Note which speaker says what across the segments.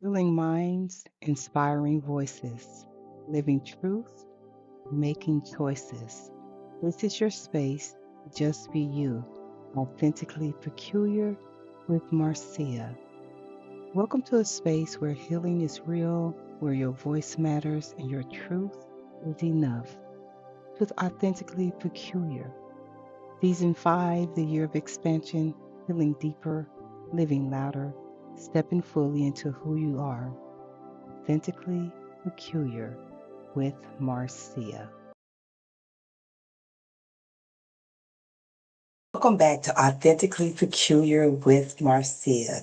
Speaker 1: Healing minds, inspiring voices, living truth, making choices. This is your space. Just be you, authentically peculiar with Marcia. Welcome to a space where healing is real, where your voice matters and your truth is enough. With authentically peculiar. Season 5, the year of expansion, healing deeper, living louder, stepping fully into who you are. Authentically peculiar with Marcia.
Speaker 2: Welcome back to Authentically Peculiar with Marcia.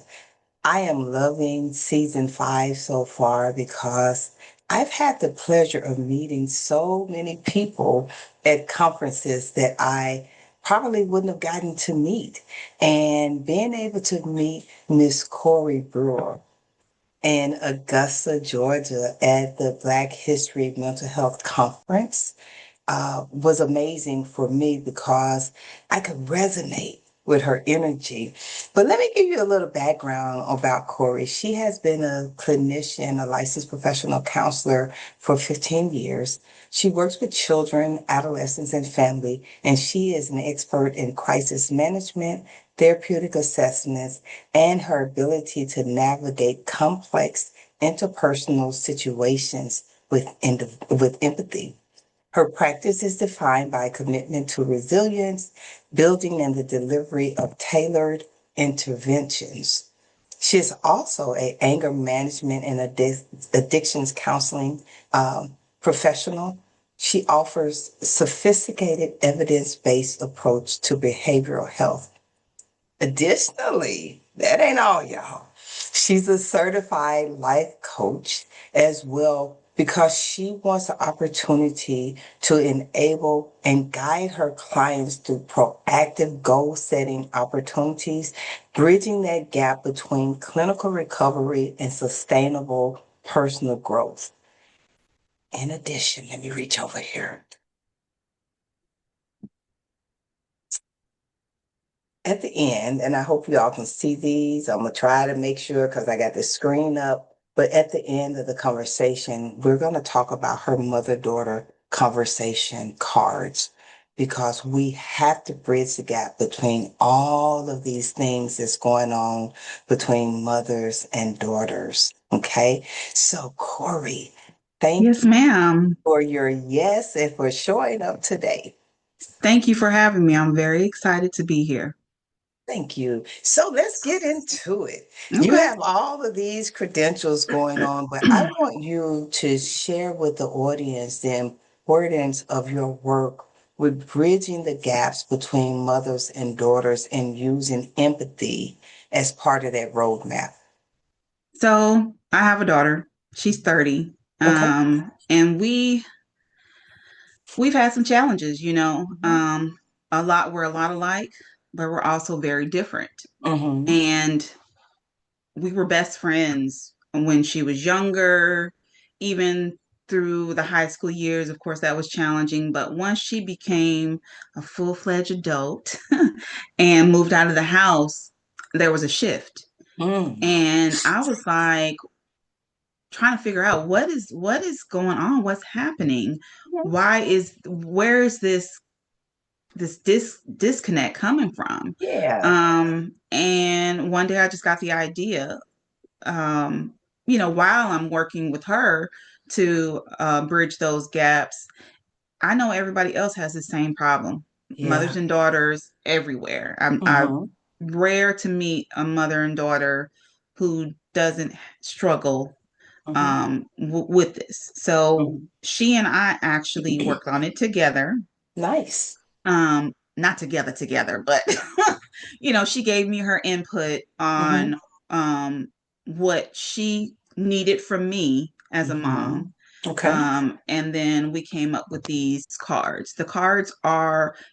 Speaker 2: I am loving season 5 so far because I've had the pleasure of meeting so many people at conferences that I probably wouldn't have gotten to meet. And being able to meet Miss Corri Brewer in Augusta, Georgia at the Black History Mental Health Conference was amazing for me because I could resonate with her energy. But let me give you a little background about Corey. She has been a clinician, a licensed professional counselor for 15 years. She works with children, adolescents, and family, and she is an expert in crisis management, therapeutic assessments, and her ability to navigate complex interpersonal situations with empathy. Her practice is defined by a commitment to resilience, building, and the delivery of tailored interventions. She is also a anger management and addictions counseling professional. She offers sophisticated evidence-based approach to behavioral health. Additionally, that ain't all, y'all. She's a certified life coach as well because she wants the opportunity to enable and guide her clients through proactive goal setting opportunities, bridging that gap between clinical recovery and sustainable personal growth. In addition, let me reach over here. At the end, and I hope you all can see these. I'm gonna try to make sure because I got the screen up. But at the end of the conversation, we're gonna talk about her mother-daughter conversation cards because we have to bridge the gap between all of these things that's going on between mothers and daughters. Okay, so Corey, thank
Speaker 3: Yes,
Speaker 2: you
Speaker 3: ma'am.
Speaker 2: for your yes and for showing up today.
Speaker 3: Thank you for having me. I'm very excited to be here.
Speaker 2: Thank you. So let's get into it. You
Speaker 3: Okay.
Speaker 2: have all of these credentials going on, but I want you to share with the audience the importance of your work with bridging the gaps between mothers and daughters and using empathy as part of that roadmap.
Speaker 3: So I have a daughter. She's 30.
Speaker 2: Okay.
Speaker 3: And we've had some challenges,
Speaker 2: Mm-hmm.
Speaker 3: we're a lot alike, but we're also very different.
Speaker 2: Mm-hmm.
Speaker 3: And we were best friends when she was younger, even through the high school years. Of course, that was challenging. But once she became a full-fledged adult and moved out of the house, there was a shift.
Speaker 2: Mm.
Speaker 3: And I was like trying to figure out what is going on, what's happening, where is this disconnect coming from?
Speaker 2: Yeah.
Speaker 3: And one day I just got the idea, um, while I'm working with her to bridge those gaps. I know everybody else has the same problem.
Speaker 2: Yeah.
Speaker 3: Mothers and daughters everywhere. I
Speaker 2: Mm-hmm.
Speaker 3: rare to meet a mother and daughter who doesn't struggle
Speaker 2: Mm-hmm.
Speaker 3: with this. So
Speaker 2: Mm-hmm.
Speaker 3: she and I actually worked on it together.
Speaker 2: Nice.
Speaker 3: Not together, but she gave me her input
Speaker 2: Mm-hmm.
Speaker 3: on what she needed from me as a
Speaker 2: Mm-hmm.
Speaker 3: mom.
Speaker 2: Okay.
Speaker 3: And then we came up with these cards. The cards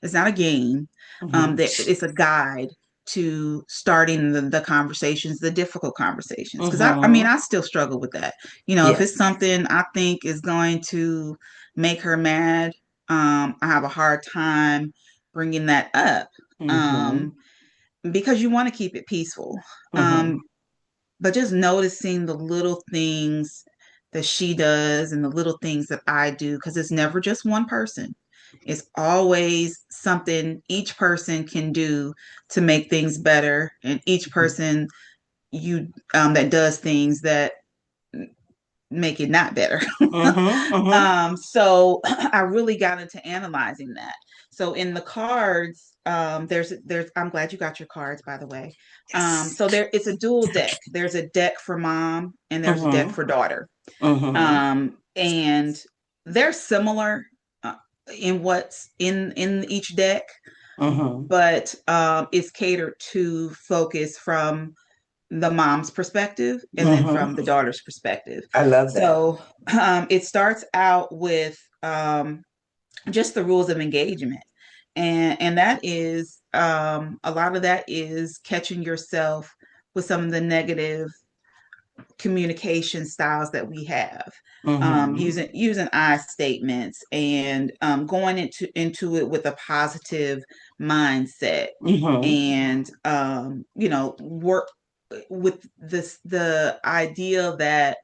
Speaker 3: it's not a game.
Speaker 2: Mm-hmm.
Speaker 3: It's a guide to starting the conversations, the difficult conversations. Because
Speaker 2: Mm-hmm.
Speaker 3: I still struggle with that. If
Speaker 2: Yes.
Speaker 3: it's something I think is going to make her mad, I have a hard time bringing that up.
Speaker 2: Mm-hmm.
Speaker 3: Um, because you want to keep it peaceful.
Speaker 2: Mm-hmm.
Speaker 3: Um, but just noticing the little things that she does and the little things that I do, because it's never just one person. It's always something each person can do to make things better, and each person you that does things that make it not better.
Speaker 2: Mm-hmm. Mm-hmm.
Speaker 3: So I really got into analyzing that. So in the cards, there's I'm glad you got your cards, by the way.
Speaker 2: Yes.
Speaker 3: So there it's a dual deck. There's a deck for mom and there's a deck
Speaker 2: Mm-hmm.
Speaker 3: for daughter.
Speaker 2: Mm-hmm.
Speaker 3: And they're similar in what's in each deck,
Speaker 2: Mm-hmm.
Speaker 3: but it's catered to focus from the mom's perspective and then from
Speaker 2: Mm-hmm.
Speaker 3: the daughter's perspective.
Speaker 2: I love that.
Speaker 3: So it starts out with just the rules of engagement. And that is a lot of that is catching yourself with some of the negative communication styles that we have,
Speaker 2: Mm-hmm.
Speaker 3: using I statements and going into it with a positive mindset,
Speaker 2: Mm-hmm.
Speaker 3: and work with the idea that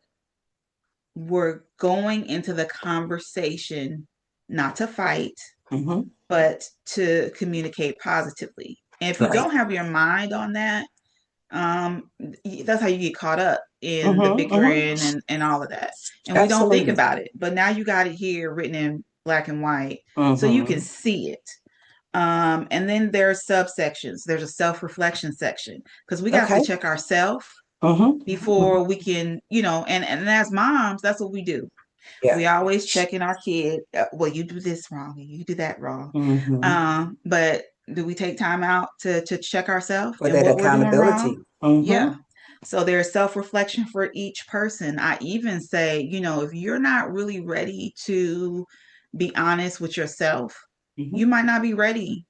Speaker 3: we're going into the conversation not to fight,
Speaker 2: Mm-hmm.
Speaker 3: but to communicate positively. And if you
Speaker 2: Right.
Speaker 3: don't have your mind on that, um, that's how you get caught up in the
Speaker 2: Mm-hmm.
Speaker 3: bickering
Speaker 2: Mm-hmm.
Speaker 3: and all of that. And we don't think
Speaker 2: Absolutely.
Speaker 3: about it, but now you got it here written in black and white so you can
Speaker 2: Mm-hmm.
Speaker 3: see it. And then there are subsections. There's a self-reflection section because we got to
Speaker 2: Okay.
Speaker 3: check ourselves
Speaker 2: Mm-hmm.
Speaker 3: before we can, and as moms, that's what we do.
Speaker 2: Yeah.
Speaker 3: We always checking our kid. Well, you do this wrong and you do that wrong.
Speaker 2: Mm-hmm.
Speaker 3: But do we take time out to check ourselves
Speaker 2: For
Speaker 3: and
Speaker 2: that
Speaker 3: what we're doing wrong?
Speaker 2: accountability. Mm-hmm.
Speaker 3: Yeah. So there's self-reflection for each person. I even say, if you're not really ready to be honest with yourself,
Speaker 2: Mm-hmm.
Speaker 3: you might not be ready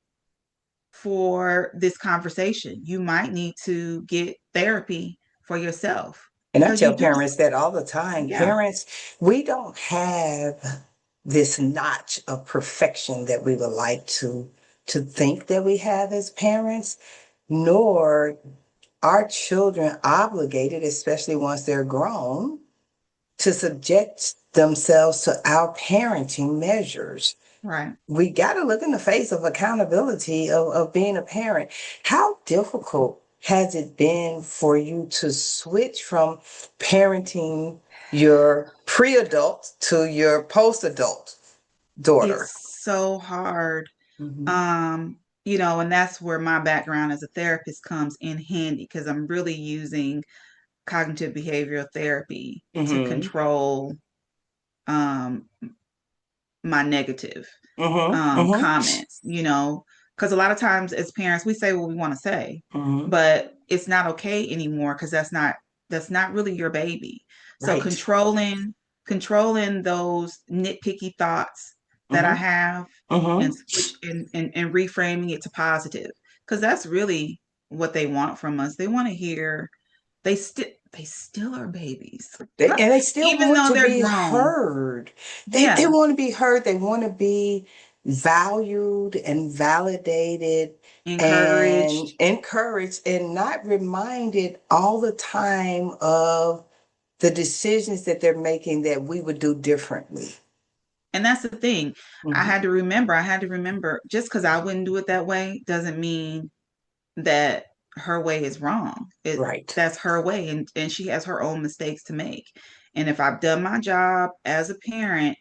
Speaker 3: for this conversation. You might need to get therapy for yourself
Speaker 2: And I
Speaker 3: because you
Speaker 2: tell
Speaker 3: do.
Speaker 2: parents that all the time.
Speaker 3: Yeah.
Speaker 2: Parents, we don't have this notch of perfection that we would like to think that we have as parents, nor are children obligated, especially once they're grown, to subject themselves to our parenting measures.
Speaker 3: Right.
Speaker 2: We got to look in the face of accountability of being a parent. How difficult has it been for you to switch from parenting your pre-adult to your post-adult daughter?
Speaker 3: It's so hard.
Speaker 2: Mm-hmm.
Speaker 3: Um, and that's where my background as a therapist comes in handy because I'm really using cognitive behavioral therapy to
Speaker 2: Mm-hmm.
Speaker 3: control um, my negative
Speaker 2: Mm-hmm. Mm-hmm.
Speaker 3: comments, because a lot of times as parents we say what we want to say,
Speaker 2: Mm-hmm.
Speaker 3: but it's not okay anymore because that's not really your baby. So
Speaker 2: Right.
Speaker 3: controlling those nitpicky thoughts that I
Speaker 2: Mm-hmm.
Speaker 3: have and
Speaker 2: Mm-hmm.
Speaker 3: switch and reframing it to positive, because that's really what they want from us. They want to hear they still are babies
Speaker 2: And they still
Speaker 3: even
Speaker 2: want
Speaker 3: though
Speaker 2: to
Speaker 3: they're
Speaker 2: be
Speaker 3: grown.
Speaker 2: heard. They
Speaker 3: Yeah.
Speaker 2: want to be heard. They want to be valued and validated and
Speaker 3: Encouraged.
Speaker 2: encouraged and not reminded all the time of the decisions that they're making that we would do differently.
Speaker 3: And that's the thing. I
Speaker 2: Hmm.
Speaker 3: had to remember just because I wouldn't do it that way doesn't mean that her way is wrong.
Speaker 2: Right.
Speaker 3: That's her way, and she has her own mistakes to make. And if I've done my job as a parent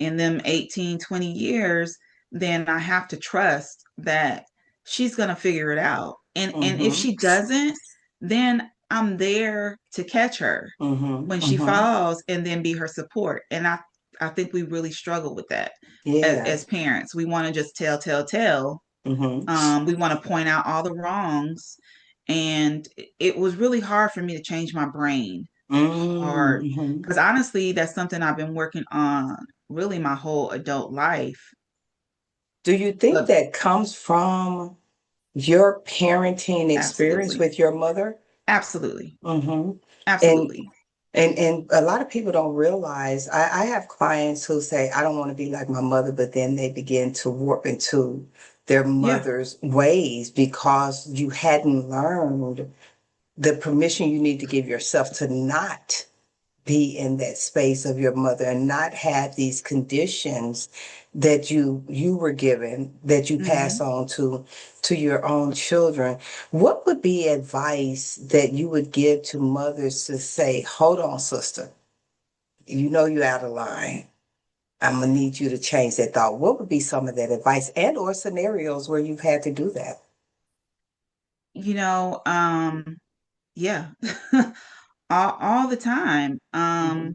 Speaker 3: in them 18, 20 years, then I have to trust that she's going to figure it out. And if
Speaker 2: Mm-hmm.
Speaker 3: she doesn't, then I'm there to catch her
Speaker 2: Mm-hmm.
Speaker 3: when she
Speaker 2: Mm-hmm.
Speaker 3: falls and then be her support. And I think we really struggle with that
Speaker 2: Yeah.
Speaker 3: as parents. We want to just tell.
Speaker 2: Mm-hmm.
Speaker 3: We want to point out all the wrongs. And it was really hard for me to change my brain. Hard.
Speaker 2: Mm-hmm.
Speaker 3: Because honestly, that's something I've been working on really my whole adult life.
Speaker 2: Do you think
Speaker 3: But
Speaker 2: that comes from your parenting experience
Speaker 3: absolutely.
Speaker 2: with your mother?
Speaker 3: Absolutely.
Speaker 2: Mm-hmm. And
Speaker 3: Absolutely.
Speaker 2: and a lot of people don't realize. I have clients who say, I don't want to be like my mother, but then they begin to warp into their
Speaker 3: Yeah.
Speaker 2: mother's ways because you hadn't learned the permission you need to give yourself to not be in that space of your mother and not have these conditions that you were given that you pass
Speaker 3: Hmm.
Speaker 2: on to your own children. What would be advice that you would give to mothers to say, hold on, sister, you know you're out of line. I'm gonna need you to change that thought. What would be some of that advice and or scenarios where you've had to do that?
Speaker 3: You know, yeah, all the time.
Speaker 2: Mhm.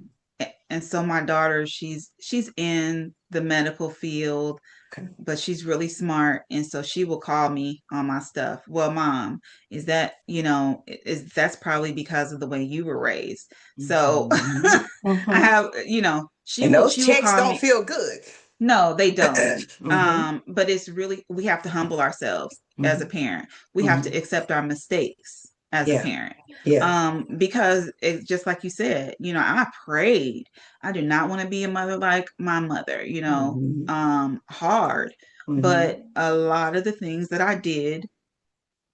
Speaker 3: And so my daughter, she's in the medical field,
Speaker 2: Okay.
Speaker 3: but she's really smart, and so she will call me on my stuff. Well, mom, is that, is that's probably because of the way you were raised. So
Speaker 2: Mhm.
Speaker 3: I
Speaker 2: Mhm.
Speaker 3: have, she
Speaker 2: And
Speaker 3: will
Speaker 2: those
Speaker 3: she will
Speaker 2: checks
Speaker 3: call
Speaker 2: don't
Speaker 3: me.
Speaker 2: feel good.
Speaker 3: No, they don't.
Speaker 2: Hmm.
Speaker 3: But it's really, we have to humble ourselves as a
Speaker 2: Hmm.
Speaker 3: parent. We have to
Speaker 2: Hmm.
Speaker 3: accept our mistakes as a
Speaker 2: Yeah.
Speaker 3: parent.
Speaker 2: Yeah.
Speaker 3: Because it's just like you said, I prayed. I do not want to be a mother like my mother,
Speaker 2: Hmm.
Speaker 3: hard.
Speaker 2: Hmm.
Speaker 3: But a lot of the things that I did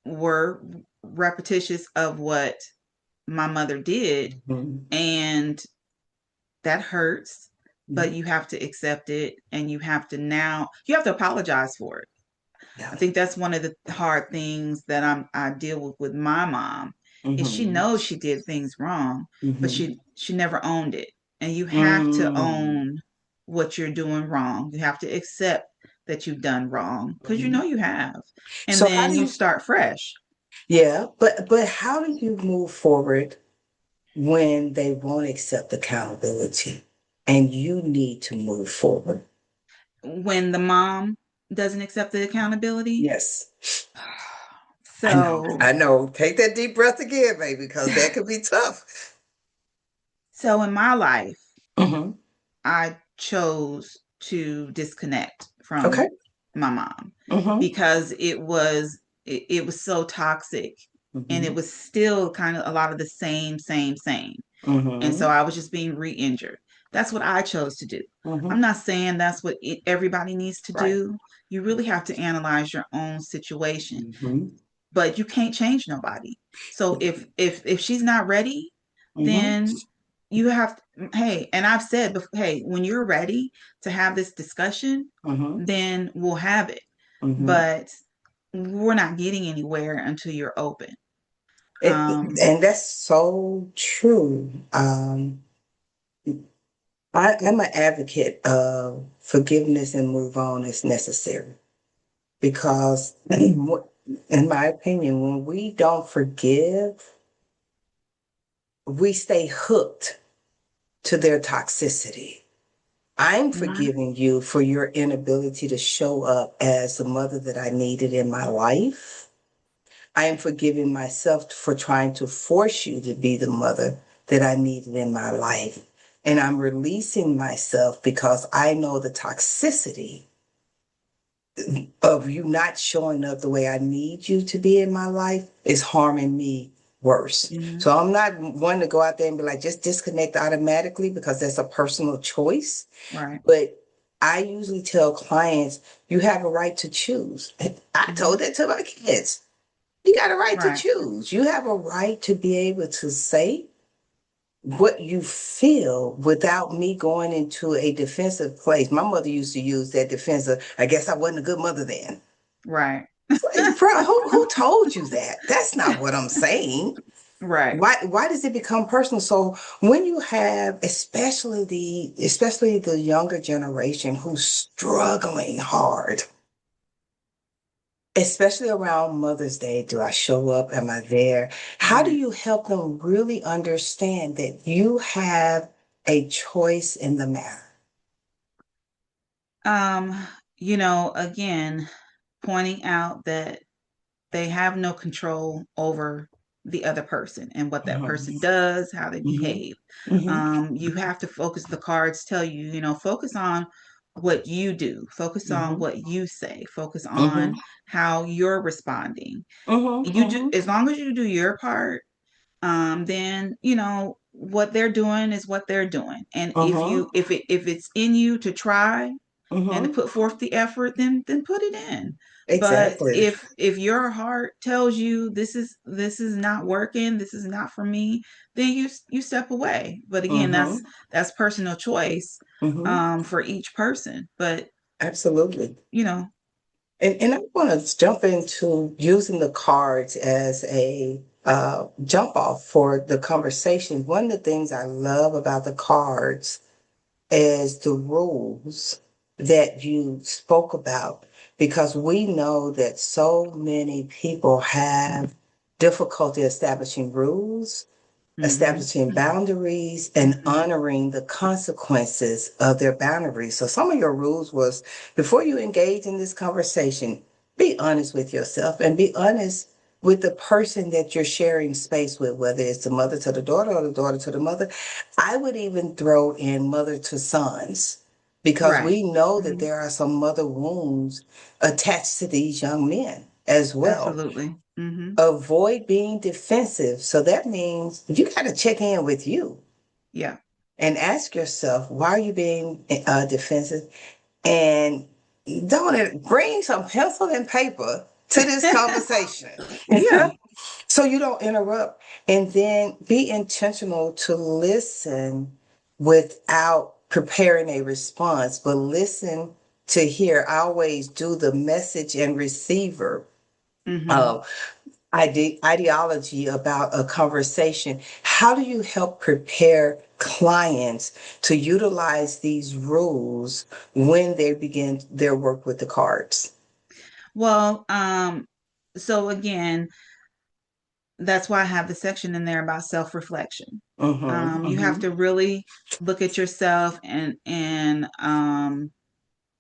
Speaker 3: were repetitious of what my mother did.
Speaker 2: Hmm.
Speaker 3: And that hurts, but
Speaker 2: Hmm.
Speaker 3: you have to accept it, and you have to apologize for it. I
Speaker 2: Yeah.
Speaker 3: think that's one of the hard things that I deal with my mom, is she
Speaker 2: Hmm.
Speaker 3: knows she did things wrong, but
Speaker 2: Hmm.
Speaker 3: she never owned it. And you have to
Speaker 2: Mm.
Speaker 3: own what you're doing wrong. You have to accept that you've done wrong, because
Speaker 2: Hmm.
Speaker 3: you have. And
Speaker 2: So how
Speaker 3: then
Speaker 2: do
Speaker 3: you
Speaker 2: you,
Speaker 3: start fresh.
Speaker 2: yeah, but how do you move forward when they won't accept accountability and you need to move forward?
Speaker 3: When the mom doesn't accept the accountability.
Speaker 2: Yes. I know.
Speaker 3: So
Speaker 2: I know. Take that deep breath again, baby, because that could be tough.
Speaker 3: so in my life,
Speaker 2: Hmm.
Speaker 3: I chose to disconnect
Speaker 2: Okay.
Speaker 3: from my mom,
Speaker 2: Hmm.
Speaker 3: because it was so toxic, and it
Speaker 2: Hmm.
Speaker 3: was still kind of a lot of the same. And so
Speaker 2: Hmm.
Speaker 3: I was just being re-injured. That's what I chose to do. I'm
Speaker 2: Hmm.
Speaker 3: not saying that's what everybody needs to
Speaker 2: Right.
Speaker 3: do. You really have to analyze your own situation,
Speaker 2: Hmm.
Speaker 3: but you can't change nobody. So if she's not ready,
Speaker 2: Hmm.
Speaker 3: then you have to, hey, and I've said before, hey, when you're ready to have this discussion,
Speaker 2: Hmm.
Speaker 3: then we'll have it.
Speaker 2: Hmm.
Speaker 3: But we're not getting anywhere until you're open.
Speaker 2: It,
Speaker 3: Um,
Speaker 2: and that's so true. I'm an advocate of forgiveness and move on is necessary because, in my opinion, when we don't forgive, we stay hooked to their toxicity. I'm forgiving you for your inability to show up as the mother that I needed in my life. I am forgiving myself for trying to force you to be the mother that I needed in my life. And I'm releasing myself because I know the toxicity of you not showing up the way I need you to be in my life is harming me worse.
Speaker 3: mhm,
Speaker 2: So I'm not one to go out there and be like, just disconnect automatically because that's a personal choice.
Speaker 3: right.
Speaker 2: But I usually tell clients, you have a right to choose. I told
Speaker 3: Mhm,
Speaker 2: that to my kids. You got a right to
Speaker 3: right.
Speaker 2: choose. You have a right to be able to say what you feel without me going into a defensive place. My mother used to use that defensive, I guess I wasn't a good mother then.
Speaker 3: Right.
Speaker 2: It's like, bro, who told you that? That's not what I'm saying.
Speaker 3: Right.
Speaker 2: Why does it become personal? So when you have especially the younger generation who's struggling hard, especially around Mother's Day, do I show up? Am I there? How do
Speaker 3: Right.
Speaker 2: you help them really understand that you have a choice in the matter?
Speaker 3: Um, again, pointing out that they have no control over the other person and what that
Speaker 2: Hmm.
Speaker 3: person does, how they
Speaker 2: Hmm.
Speaker 3: behave.
Speaker 2: Hmm.
Speaker 3: You have to focus, the cards tell you, focus on what you do, focus on
Speaker 2: Hmm.
Speaker 3: what you say, focus
Speaker 2: Hmm.
Speaker 3: on how you're responding.
Speaker 2: Hmm.
Speaker 3: You do,
Speaker 2: Hmm.
Speaker 3: as long as you do your part, then what they're doing is what they're doing. And if
Speaker 2: Hmm.
Speaker 3: it's in you to try, and to
Speaker 2: Mm-hmm.
Speaker 3: put forth the effort, then put it in. But
Speaker 2: Exactly.
Speaker 3: if your heart tells you this is not working, this is not for me, then you step away. But again,
Speaker 2: Mm-hmm.
Speaker 3: that's personal choice,
Speaker 2: Mm-hmm.
Speaker 3: for each person. But
Speaker 2: Absolutely.
Speaker 3: you know,
Speaker 2: And I want to jump into using the cards as a jump off for the conversation. One of the things I love about the cards is the rules that you spoke about, because we know that so many people have difficulty establishing rules,
Speaker 3: mm-hmm,
Speaker 2: establishing boundaries, and
Speaker 3: mm-hmm,
Speaker 2: honoring the consequences of their boundaries. So some of your rules was, before you engage in this conversation, be honest with yourself and be honest with the person that you're sharing space with, whether it's the mother to the daughter or the daughter to the mother. I would even throw in mother to sons, because
Speaker 3: right,
Speaker 2: we know that
Speaker 3: mm-hmm,
Speaker 2: there are some mother wounds attached to these young men as well.
Speaker 3: absolutely, mm-hmm,
Speaker 2: Avoid being defensive. So that means you got to check in with you
Speaker 3: yeah,
Speaker 2: and ask yourself, why are you being defensive? And don't bring some pencil and paper to this conversation
Speaker 3: yeah,
Speaker 2: so you don't interrupt. And then be intentional to listen without preparing a response, but listen to hear. I always do the message and receiver
Speaker 3: mm-hmm.
Speaker 2: uh, ideology about a conversation. How do you help prepare clients to utilize these rules when they begin their work with the cards?
Speaker 3: Well, so again, that's why I have the section in there about self-reflection.
Speaker 2: Mm-hmm,
Speaker 3: You have
Speaker 2: mm-hmm,
Speaker 3: to really look at yourself and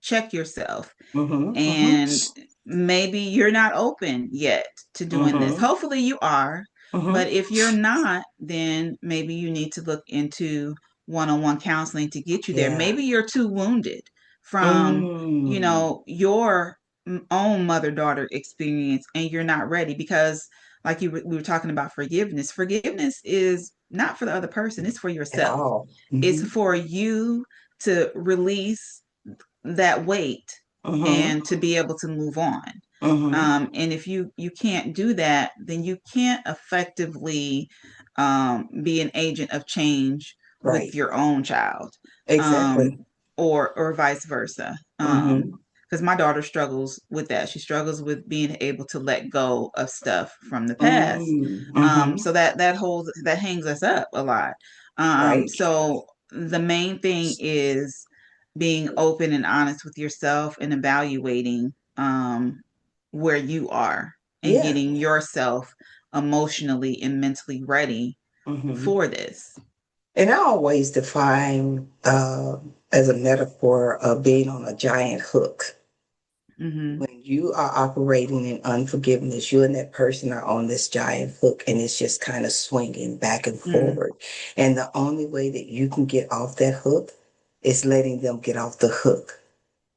Speaker 3: check yourself.
Speaker 2: mm-hmm,
Speaker 3: And maybe you're not open yet to doing this.
Speaker 2: mm-hmm,
Speaker 3: Hopefully you are,
Speaker 2: mm-hmm.
Speaker 3: but if you're not, then maybe you need to look into one-on-one counseling to get you there.
Speaker 2: Yeah.
Speaker 3: Maybe you're too wounded from,
Speaker 2: Mm.
Speaker 3: your own mother-daughter experience and you're not ready because like we were talking about forgiveness. Forgiveness is not for the other person, it's for
Speaker 2: At
Speaker 3: yourself.
Speaker 2: all.
Speaker 3: It's
Speaker 2: Mm-hmm,
Speaker 3: for you to release that weight
Speaker 2: mm-hmm,
Speaker 3: and to be able to move on.
Speaker 2: mm-hmm.
Speaker 3: And if you can't do that, then you can't effectively be an agent of change with
Speaker 2: Right.
Speaker 3: your own child,
Speaker 2: Exactly.
Speaker 3: um, or vice versa.
Speaker 2: Mm-hmm,
Speaker 3: Because my daughter struggles with that. She struggles with being able to let go of stuff from the past.
Speaker 2: mm-hmm, mm-hmm.
Speaker 3: So that hangs us up a lot.
Speaker 2: Right.
Speaker 3: So the main thing is being open and honest with yourself and evaluating where you are and
Speaker 2: Yeah.
Speaker 3: getting yourself emotionally and mentally ready
Speaker 2: Mm-hmm.
Speaker 3: for this.
Speaker 2: And I always define as a metaphor of being on a giant hook.
Speaker 3: Mm-hmm.
Speaker 2: When you are operating in unforgiveness, you and that person are on this giant hook and it's just kind of swinging back and
Speaker 3: Mm-hmm.
Speaker 2: forward. And the only way that you can get off that hook is letting them get off the hook,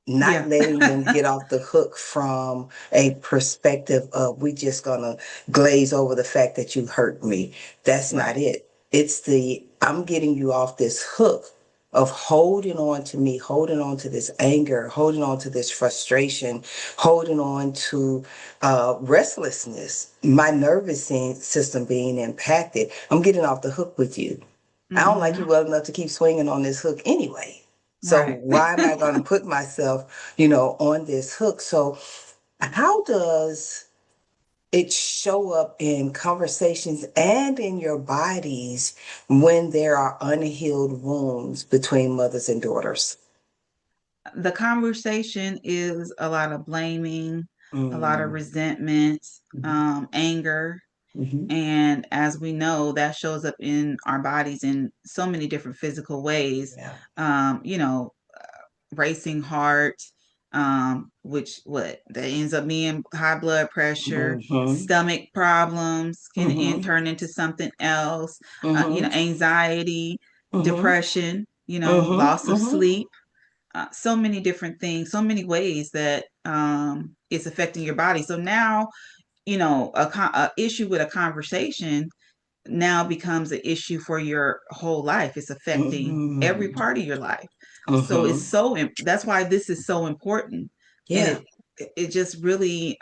Speaker 2: not
Speaker 3: Yeah.
Speaker 2: letting them get off the hook from a perspective of, we just gonna glaze over the fact that you hurt me. That's not
Speaker 3: Right.
Speaker 2: it. It's the, I'm getting you off this hook of holding on to me, holding on to this anger, holding on to this frustration, holding on to restlessness, my nervous system being impacted. I'm getting off the hook with you. I don't like
Speaker 3: Mm-hmm.
Speaker 2: you well enough to keep swinging on this hook anyway. So
Speaker 3: Right.
Speaker 2: why am I going to put myself, on this hook? So how does it show up in conversations and in your bodies when there are unhealed wounds between mothers and daughters?
Speaker 3: The conversation is a lot of blaming, a lot of
Speaker 2: Mm,
Speaker 3: resentment,
Speaker 2: mhm,
Speaker 3: anger.
Speaker 2: mhm.
Speaker 3: And as we know, that shows up in our bodies in so many different physical ways.
Speaker 2: Yeah.
Speaker 3: You know, racing heart, which what that ends up being high blood pressure,
Speaker 2: Mhm,
Speaker 3: stomach problems can
Speaker 2: mhm,
Speaker 3: turn into something else,
Speaker 2: mhm,
Speaker 3: anxiety,
Speaker 2: mhm,
Speaker 3: depression,
Speaker 2: mhm,
Speaker 3: loss of
Speaker 2: mhm.
Speaker 3: sleep, so many different things, so many ways that it's affecting your body. So now, a issue with a conversation now becomes an issue for your whole life. It's affecting every
Speaker 2: Mm-hmm.
Speaker 3: part of your life. So
Speaker 2: Mm-hmm.
Speaker 3: that's why this is so important. And
Speaker 2: Yeah.
Speaker 3: it just really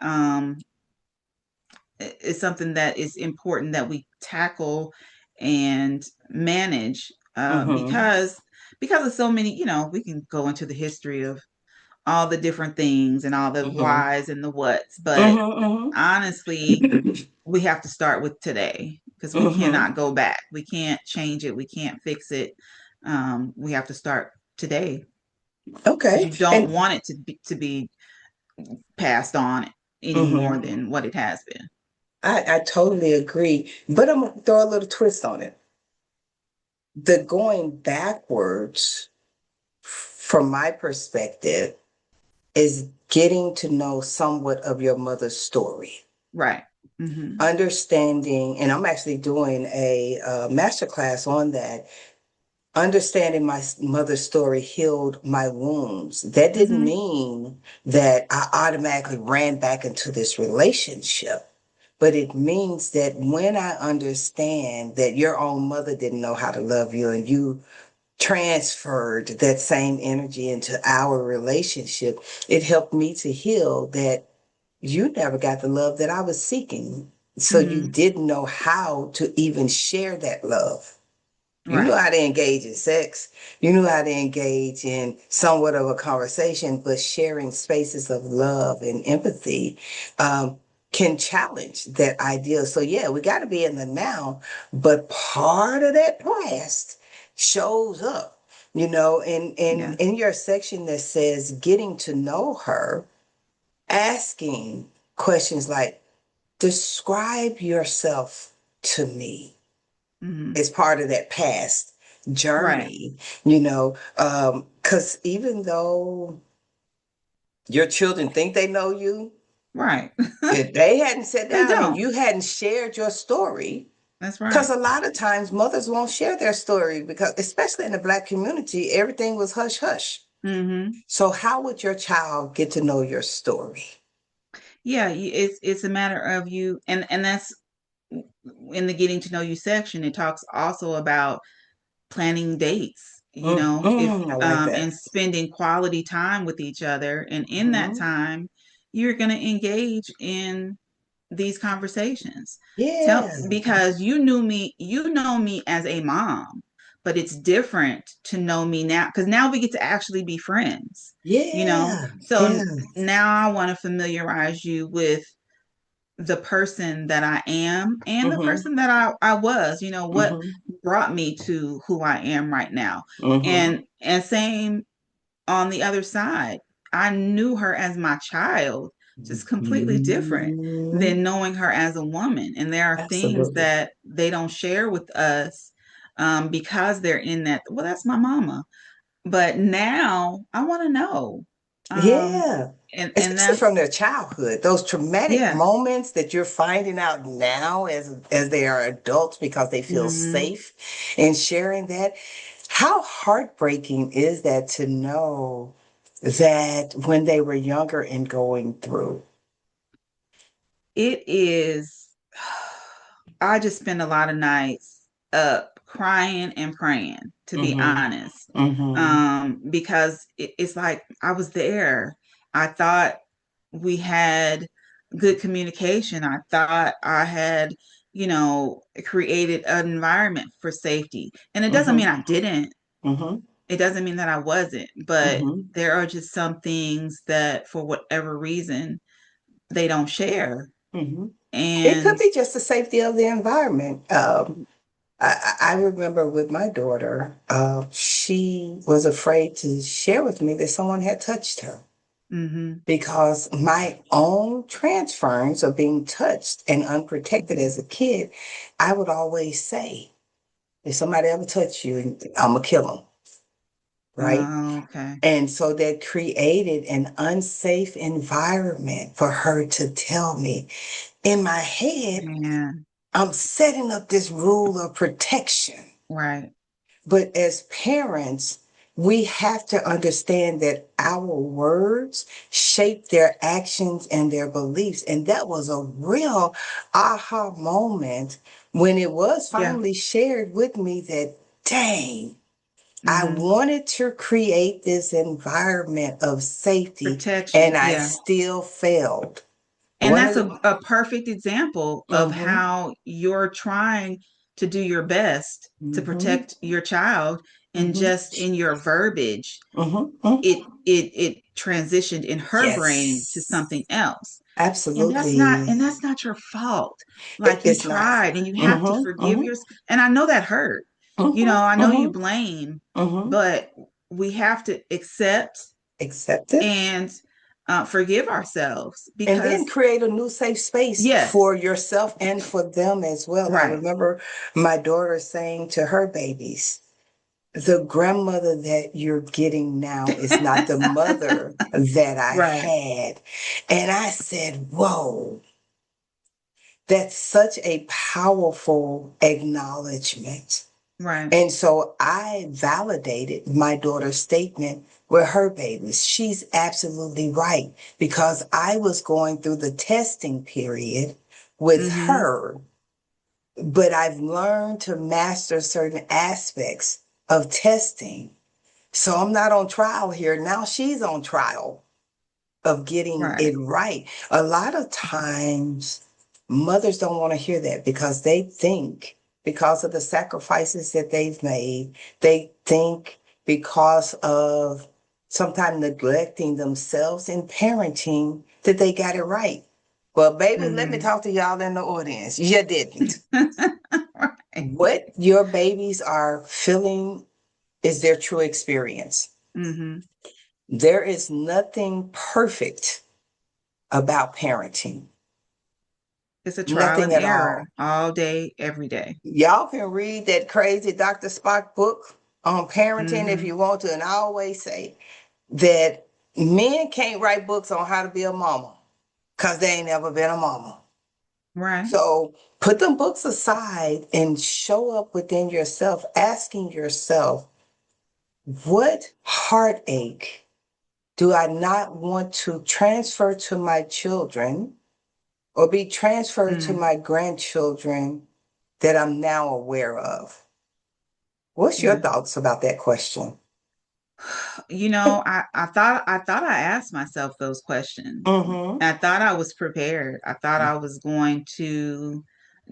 Speaker 3: is something that is important that we tackle and manage,
Speaker 2: Mm-hmm.
Speaker 3: because of so many, we can go into the history of all the different things and all the
Speaker 2: Mm-hmm.
Speaker 3: whys and the whats, but
Speaker 2: Mm-hmm.
Speaker 3: honestly, we have to start with today because we
Speaker 2: Mm-hmm.
Speaker 3: cannot go back. We can't change it. We can't fix it. We have to start today because
Speaker 2: Okay.
Speaker 3: you don't
Speaker 2: And
Speaker 3: want it to be passed on any more
Speaker 2: mm-hmm.
Speaker 3: than what it has been.
Speaker 2: I totally agree. But I'm gonna throw a little twist on it. The going backwards, from my perspective, is getting to know somewhat of your mother's story.
Speaker 3: Right. Mm-hmm.
Speaker 2: Understanding, and I'm actually doing a master class on that. Understanding my mother's story healed my wounds. That didn't
Speaker 3: Mm-hmm.
Speaker 2: mean that I automatically ran back into this relationship, but it means that when I understand that your own mother didn't know how to love you and you transferred that same energy into our relationship, it helped me to heal that you never got the love that I was seeking. So you
Speaker 3: Mm-hmm.
Speaker 2: didn't know how to even share that love. You knew
Speaker 3: Right.
Speaker 2: how to engage in sex. You knew how to engage in somewhat of a conversation, but sharing spaces of love and empathy um, can challenge that idea. So, yeah, we got to be in the now, but part of that past shows up,
Speaker 3: Yeah.
Speaker 2: in your section that says getting to know her, asking questions like, describe yourself to me
Speaker 3: Mm-hmm.
Speaker 2: is part of that past
Speaker 3: Right.
Speaker 2: journey, because even though your children think they know you,
Speaker 3: Right.
Speaker 2: if they hadn't sat
Speaker 3: They
Speaker 2: down and
Speaker 3: don't.
Speaker 2: you hadn't shared your story,
Speaker 3: That's
Speaker 2: because
Speaker 3: right.
Speaker 2: a lot of times mothers won't share their story because, especially in the Black community, everything was hush hush.
Speaker 3: Mm-hmm.
Speaker 2: So, how would your child get to know your story?
Speaker 3: Yeah. It's a matter of you, and that's in the getting to know you section. It talks also about planning dates, if
Speaker 2: I like that.
Speaker 3: and spending quality time with each other, and in that
Speaker 2: Hmm.
Speaker 3: time you're going to engage in these conversations. Tell
Speaker 2: Yeah,
Speaker 3: Because you know me as a mom, but it's different to know me now because now we get to actually be friends,
Speaker 2: yeah,
Speaker 3: so
Speaker 2: yeah.
Speaker 3: now I want to familiarize you with the person that I am and the
Speaker 2: Hmm.
Speaker 3: person that I was, what
Speaker 2: Hmm.
Speaker 3: brought me to who I am right now.
Speaker 2: Hmm.
Speaker 3: And same on the other side. I knew her as my child, just completely different
Speaker 2: Mhm.
Speaker 3: than knowing her as a woman. And there are things
Speaker 2: Absolutely.
Speaker 3: that they don't share with us, because they're in that, well, that's my mama. But now I want to know. Um,
Speaker 2: Yeah.
Speaker 3: and
Speaker 2: Especially from
Speaker 3: that's,
Speaker 2: their childhood, those traumatic
Speaker 3: yeah.
Speaker 2: moments that you're finding out now as they are adults because they feel
Speaker 3: Hmm.
Speaker 2: safe in sharing that. How heartbreaking is that to know that when they were younger and going through?
Speaker 3: It is, I just spend a lot of nights up crying and praying, to be
Speaker 2: Mm-hmm.
Speaker 3: honest.
Speaker 2: Mm-hmm.
Speaker 3: Because it's like I was there. I thought we had good communication. I thought I had, created an environment for safety. And it doesn't mean
Speaker 2: Mm-hmm.
Speaker 3: I didn't.
Speaker 2: Mm-hmm.
Speaker 3: It doesn't mean that I wasn't, but
Speaker 2: Mm-hmm.
Speaker 3: there are just some things that for whatever reason they don't share.
Speaker 2: Mm-hmm. It could
Speaker 3: And
Speaker 2: be just the safety of the environment. I remember with my daughter, she was afraid to share with me that someone had touched her
Speaker 3: mhm.
Speaker 2: because my own transference of being touched and unprotected as a kid, I would always say, if somebody ever touch you, I'm going to kill them, right?
Speaker 3: Okay.
Speaker 2: And so that created an unsafe environment for her to tell me. In my head,
Speaker 3: Man,
Speaker 2: I'm setting up this rule of protection.
Speaker 3: right.
Speaker 2: But as parents, we have to understand that our words shape their actions and their beliefs. And that was a real aha moment when it was
Speaker 3: Yeah.
Speaker 2: finally shared with me that, dang, I
Speaker 3: Mm-hmm.
Speaker 2: wanted to create this environment of safety and
Speaker 3: Protection.
Speaker 2: I
Speaker 3: Yeah.
Speaker 2: still failed.
Speaker 3: And
Speaker 2: One
Speaker 3: that's
Speaker 2: of the,
Speaker 3: a perfect example of
Speaker 2: mm-hmm,
Speaker 3: how you're trying to do your best to
Speaker 2: mm-hmm,
Speaker 3: protect your child, and
Speaker 2: mm-hmm,
Speaker 3: just in your verbiage,
Speaker 2: mm-hmm, mm-hmm.
Speaker 3: it transitioned in her brain to
Speaker 2: Yes,
Speaker 3: something else.
Speaker 2: absolutely.
Speaker 3: And that's not your fault. Like, you
Speaker 2: It's not.
Speaker 3: tried, and you have to
Speaker 2: Mm-hmm,
Speaker 3: forgive
Speaker 2: mm-hmm,
Speaker 3: yours. And I know that hurt.
Speaker 2: mm-hmm,
Speaker 3: I know you
Speaker 2: mm-hmm,
Speaker 3: blame,
Speaker 2: mm-hmm.
Speaker 3: but we have to accept
Speaker 2: Accept it.
Speaker 3: and forgive ourselves,
Speaker 2: And then
Speaker 3: because
Speaker 2: create a new safe space
Speaker 3: yes,
Speaker 2: for yourself and for them as well. I
Speaker 3: right.
Speaker 2: remember my daughter saying to her babies, the grandmother that you're getting now is not the mother that I
Speaker 3: Right,
Speaker 2: had. And I said, whoa, that's such a powerful acknowledgement.
Speaker 3: right.
Speaker 2: And so I validated my daughter's statement with her babies. She's absolutely right because I was going through the testing period with
Speaker 3: Mm-hmm.
Speaker 2: her, but I've learned to master certain aspects of testing. So I'm not on trial here. Now she's on trial of getting
Speaker 3: Right.
Speaker 2: it right. A lot of times, mothers don't want to hear that because they think, because of the sacrifices that they've made, they think because of sometimes neglecting themselves in parenting that they got it right. Well, baby, let me
Speaker 3: Mm-hmm.
Speaker 2: talk to y'all in the audience. You didn't.
Speaker 3: Right.
Speaker 2: What your babies are feeling is their true experience.
Speaker 3: Mm-hmm.
Speaker 2: There is nothing perfect about parenting.
Speaker 3: It's a trial
Speaker 2: Nothing
Speaker 3: and
Speaker 2: at
Speaker 3: error
Speaker 2: all.
Speaker 3: all day, every day.
Speaker 2: Y'all can read that crazy Dr. Spock book on parenting if
Speaker 3: Mm-hmm.
Speaker 2: you want to. And I always say that men can't write books on how to be a mama because they ain't never been a mama.
Speaker 3: Right.
Speaker 2: So put them books aside and show up within yourself, asking yourself, what heartache do I not want to transfer to my children or be transferred to
Speaker 3: Mm.
Speaker 2: my grandchildren that I'm now aware of? What's your
Speaker 3: Yeah.
Speaker 2: thoughts about that question?
Speaker 3: I thought I asked myself those questions.
Speaker 2: Mm-hmm.
Speaker 3: I thought I was prepared. I thought I was going to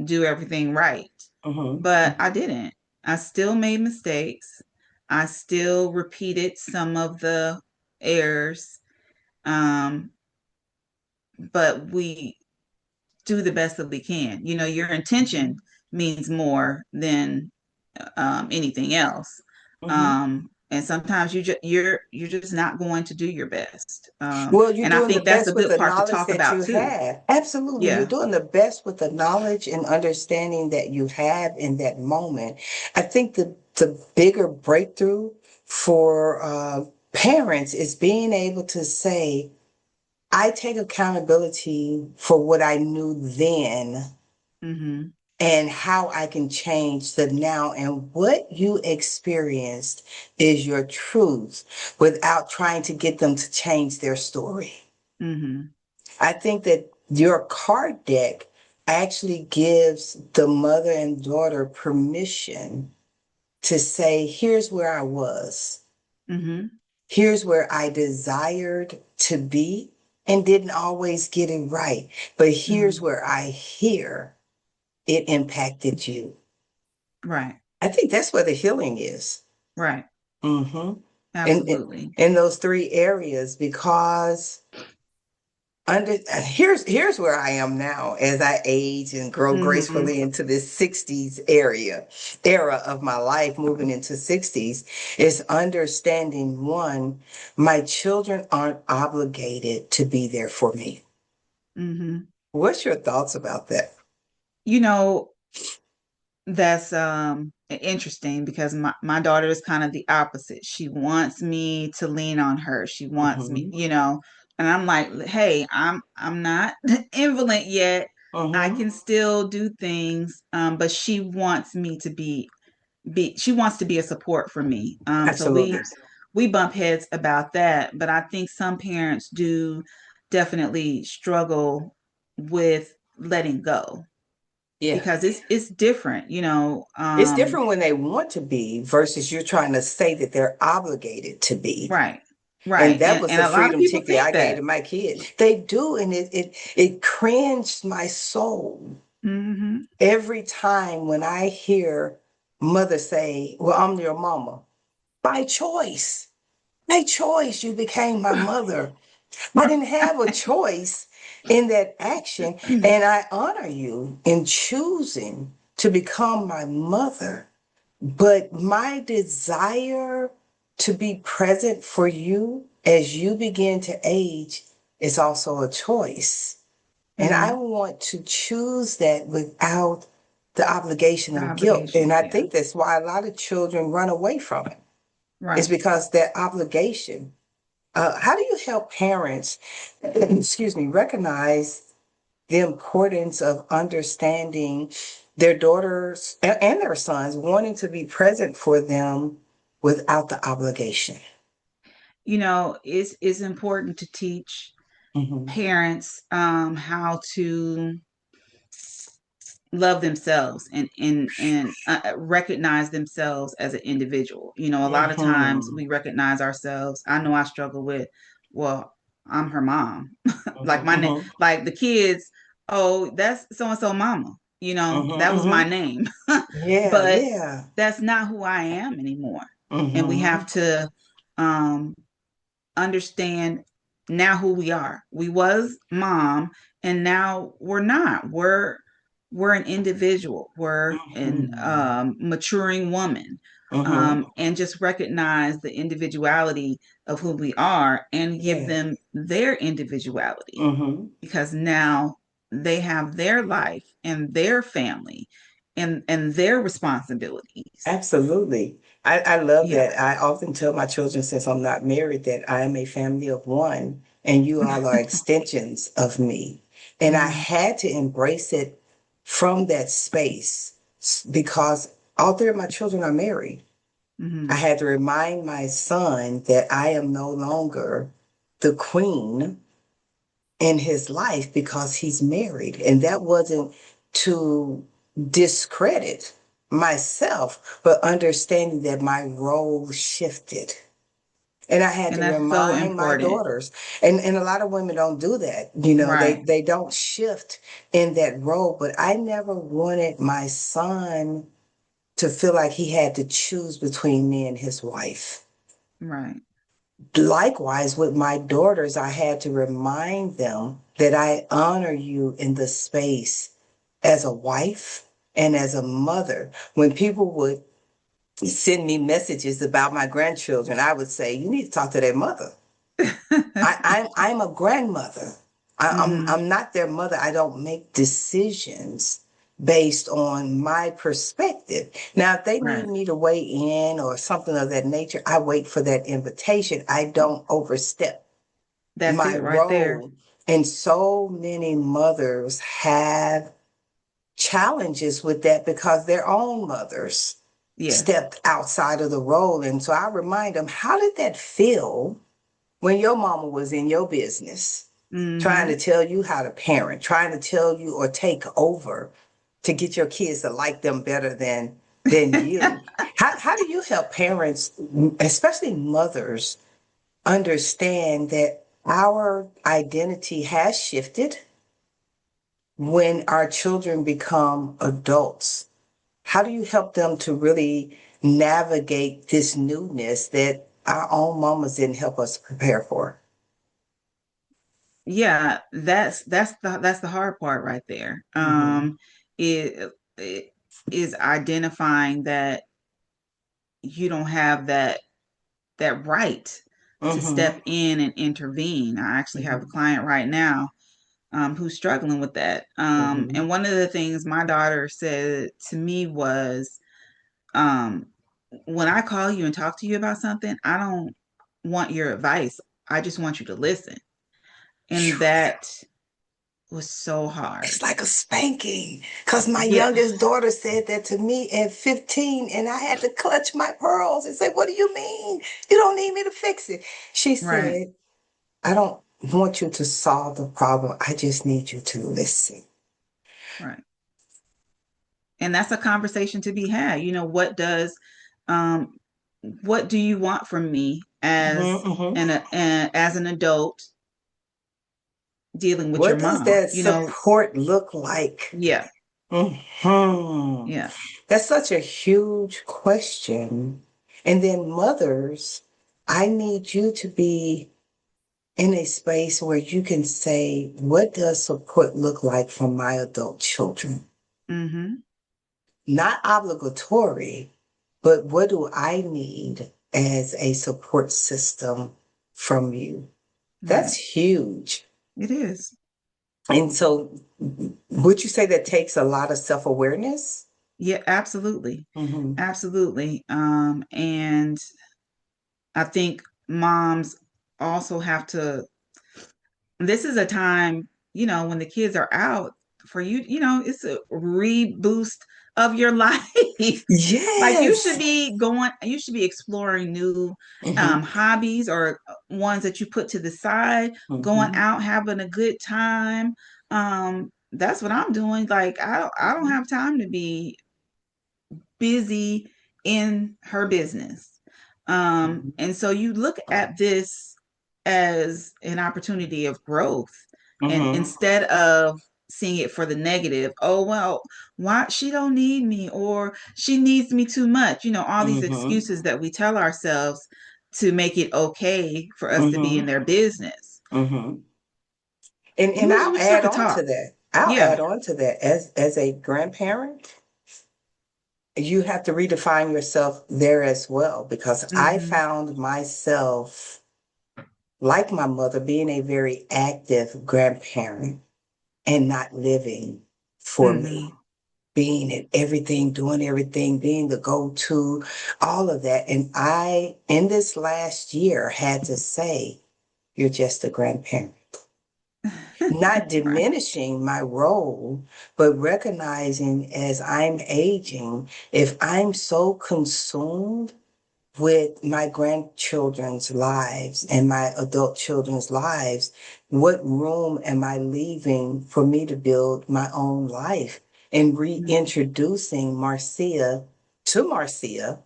Speaker 3: do everything right, but
Speaker 2: Mm-hmm.
Speaker 3: I didn't. I still made mistakes. I still repeated some of the errors. Um, but we do the best that we can. Your intention means more than anything else.
Speaker 2: Mm-hmm.
Speaker 3: And sometimes you're just not going to do your best.
Speaker 2: Well, you're
Speaker 3: And I
Speaker 2: doing the
Speaker 3: think that's a
Speaker 2: best with
Speaker 3: good
Speaker 2: the
Speaker 3: part to
Speaker 2: knowledge
Speaker 3: talk
Speaker 2: that
Speaker 3: about
Speaker 2: you
Speaker 3: too.
Speaker 2: have. Absolutely. You're
Speaker 3: Yeah.
Speaker 2: doing the best with the knowledge and understanding that you have in that moment. I think the bigger breakthrough for parents is being able to say, I take accountability for what I knew then
Speaker 3: Mm-hmm.
Speaker 2: and how I can change the now. And what you experienced is your truth without trying to get them to change their story.
Speaker 3: Mm-hmm.
Speaker 2: I think that your card deck actually gives the mother and daughter permission to say, here's where I was.
Speaker 3: Mm-hmm.
Speaker 2: Here's where I desired to be and didn't always get it right. But here's
Speaker 3: Mm-hmm.
Speaker 2: where I hear it impacted you.
Speaker 3: Right.
Speaker 2: I think that's where the healing is.
Speaker 3: Right.
Speaker 2: Mm-hmm. In,
Speaker 3: Absolutely.
Speaker 2: in those three areas, because here's where I am now as I age and grow
Speaker 3: Mm-hmm.
Speaker 2: gracefully into this 60s era of my life, moving into 60s, is understanding one, my children aren't obligated to be there for me.
Speaker 3: Mm-hmm.
Speaker 2: What's your thoughts about that?
Speaker 3: You know, that's interesting, because my daughter is kind of the opposite. She wants me to lean on her. She wants me,
Speaker 2: Mm-hmm.
Speaker 3: and I'm like, hey, I'm not invalid yet. I
Speaker 2: Mm-hmm.
Speaker 3: can still do things, but she wants to be a support for me. So
Speaker 2: Absolutely.
Speaker 3: we bump heads about that. But I think some parents do definitely struggle with letting go.
Speaker 2: Yeah.
Speaker 3: because it's different,
Speaker 2: It's different when they want to be versus you're trying to say that they're obligated to be.
Speaker 3: right,
Speaker 2: And
Speaker 3: right.
Speaker 2: that
Speaker 3: And
Speaker 2: was
Speaker 3: and
Speaker 2: the
Speaker 3: a lot of
Speaker 2: freedom
Speaker 3: people
Speaker 2: ticket
Speaker 3: think
Speaker 2: I gave
Speaker 3: that.
Speaker 2: to my kid. They do, and it cringed my soul
Speaker 3: Hmm.
Speaker 2: every time when I hear mother say, "Well, I'm your mama." By choice. By choice, you became my mother. I didn't have a choice in that action, and I honor you in choosing to become my mother. But my desire to be present for you as you begin to age is also a choice. And I
Speaker 3: Hmm.
Speaker 2: want to choose that without the obligation
Speaker 3: The
Speaker 2: of guilt.
Speaker 3: obligation,
Speaker 2: And I
Speaker 3: yeah.
Speaker 2: think that's why a lot of children run away from it. It's
Speaker 3: Right.
Speaker 2: because that obligation. How do you help parents, excuse me, recognize the importance of understanding their daughters and their sons wanting to be present for them without the obligation?
Speaker 3: It's important to teach
Speaker 2: Hmm.
Speaker 3: parents how to love themselves and recognize themselves as an individual. A lot of times
Speaker 2: Hmm.
Speaker 3: we recognize ourselves. I know I struggle with, well, I'm her mom. Like my name,
Speaker 2: Hmm.
Speaker 3: like the kids, oh, that's so and so mama. That was my
Speaker 2: Hmm.
Speaker 3: name.
Speaker 2: Yeah,
Speaker 3: But
Speaker 2: yeah.
Speaker 3: that's not who I am anymore. And we have
Speaker 2: Hmm.
Speaker 3: to um understand now who we are. We was mom, and now we're not. We're an individual. We're an
Speaker 2: Hmm.
Speaker 3: maturing woman.
Speaker 2: Hmm.
Speaker 3: And just recognize the individuality of who we are and give
Speaker 2: Yeah.
Speaker 3: them their individuality,
Speaker 2: Hmm.
Speaker 3: because now they have their life and their family and their responsibilities.
Speaker 2: Absolutely. I love
Speaker 3: Yeah.
Speaker 2: that. I often tell my children, since I'm not married, that I am a family of one and you all are extensions of me. And I
Speaker 3: Hmm.
Speaker 2: had to embrace it from that space because all three of my children are married. I
Speaker 3: Hmm.
Speaker 2: had to remind my son that I am no longer the queen in his life because he's married. And that wasn't to discredit myself, but understanding that my role shifted. And I had
Speaker 3: And
Speaker 2: to
Speaker 3: that's so
Speaker 2: remind my
Speaker 3: important.
Speaker 2: daughters, and a lot of women don't do that.
Speaker 3: Right.
Speaker 2: They don't shift in that role. But I never wanted my son to feel like he had to choose between me and his wife.
Speaker 3: Right.
Speaker 2: Likewise, with my daughters, I had to remind them that I honor you in the space as a wife and as a mother. When people would send me messages about my grandchildren, I would say, "You need to talk to their mother." I'm a grandmother.
Speaker 3: Hmm.
Speaker 2: I'm not their mother. I don't make decisions based on my perspective. Now, if they need
Speaker 3: Right.
Speaker 2: me to weigh in or something of that nature, I wait for that invitation. I don't overstep
Speaker 3: That's
Speaker 2: my
Speaker 3: it right there.
Speaker 2: role. And so many mothers have challenges with that because their own mothers
Speaker 3: Yes.
Speaker 2: stepped outside of the role. And so I remind them, how did that feel when your mama was in your business, trying to
Speaker 3: Hmm.
Speaker 2: tell you how to parent, trying to tell you or take over to get your kids to like them better than you? How do you help parents, especially mothers, understand that our identity has shifted when our children become adults? How do you help them to really navigate this newness that our own mamas didn't help us prepare for?
Speaker 3: Yeah, that's the hard part right there.
Speaker 2: Hmm.
Speaker 3: It is identifying that you don't have that right to
Speaker 2: Hmm.
Speaker 3: step in and intervene. I actually have a
Speaker 2: Hmm.
Speaker 3: client right now who's struggling with that.
Speaker 2: Hmm.
Speaker 3: And one of the things my daughter said to me was, um, when I call you and talk to you about something, I don't want your advice. I just want you to listen. And that was so hard.
Speaker 2: It's like a spanking. Because my
Speaker 3: Yeah,
Speaker 2: youngest daughter said that to me at 15, and I had to clutch my pearls and say, "What do you mean? You don't need me to fix it." She
Speaker 3: right,
Speaker 2: said, "I don't want you to solve the problem. I just need you to listen."
Speaker 3: right. And that's a conversation to be had. Um, what do you want from me
Speaker 2: Mm-hmm, mm-hmm.
Speaker 3: as an adult dealing with your
Speaker 2: What does
Speaker 3: mom?
Speaker 2: that support look like?
Speaker 3: Yeah,
Speaker 2: Hmm.
Speaker 3: yeah.
Speaker 2: That's such a huge question. And then mothers, I need you to be in a space where you can say, what does support look like from my adult children?
Speaker 3: Mm-hmm.
Speaker 2: Not obligatory, but what do I need as a support system from you? That's
Speaker 3: Right.
Speaker 2: huge.
Speaker 3: It is.
Speaker 2: And so, would you say that takes a lot of self awareness?
Speaker 3: Yeah, absolutely.
Speaker 2: Mm-hmm.
Speaker 3: Absolutely. And I think moms also have to, this is a time, when the kids are out for you, it's a reboost of your life. Like
Speaker 2: Yes.
Speaker 3: you should be exploring new
Speaker 2: Mm-hmm.
Speaker 3: hobbies or ones that you put to the side, going
Speaker 2: Mm-hmm.
Speaker 3: out, having a good time. That's what I'm doing. Like I don't have time to be busy in her business.
Speaker 2: Mm-hmm.
Speaker 3: And so you look at this as an opportunity of growth, and
Speaker 2: Mm-hmm.
Speaker 3: instead of seeing it for the negative, oh well, why she don't need me, or she needs me too much, all these
Speaker 2: Mm-hmm.
Speaker 3: excuses that we tell ourselves to make it okay for us to be in
Speaker 2: Mm-hmm.
Speaker 3: their business.
Speaker 2: Mm-hmm. And
Speaker 3: You
Speaker 2: I'll
Speaker 3: just have
Speaker 2: add
Speaker 3: to
Speaker 2: on to
Speaker 3: talk.
Speaker 2: that. I'll
Speaker 3: Yeah.
Speaker 2: add on to that. As a grandparent, you have to redefine yourself there as well, because I
Speaker 3: Mm-hmm.
Speaker 2: found myself, like my mother, being a very active grandparent and not living for
Speaker 3: Mm-hmm.
Speaker 2: me, being at everything, doing everything, being the go-to, all of that. And I, in this last year, had to say, you're just a grandparent. Not
Speaker 3: Right.
Speaker 2: diminishing my role, but recognizing as I'm aging, if I'm so consumed with my grandchildren's lives and my adult children's lives, what room am I leaving for me to build my own life and
Speaker 3: Mm-hmm.
Speaker 2: reintroducing Marcia to Marcia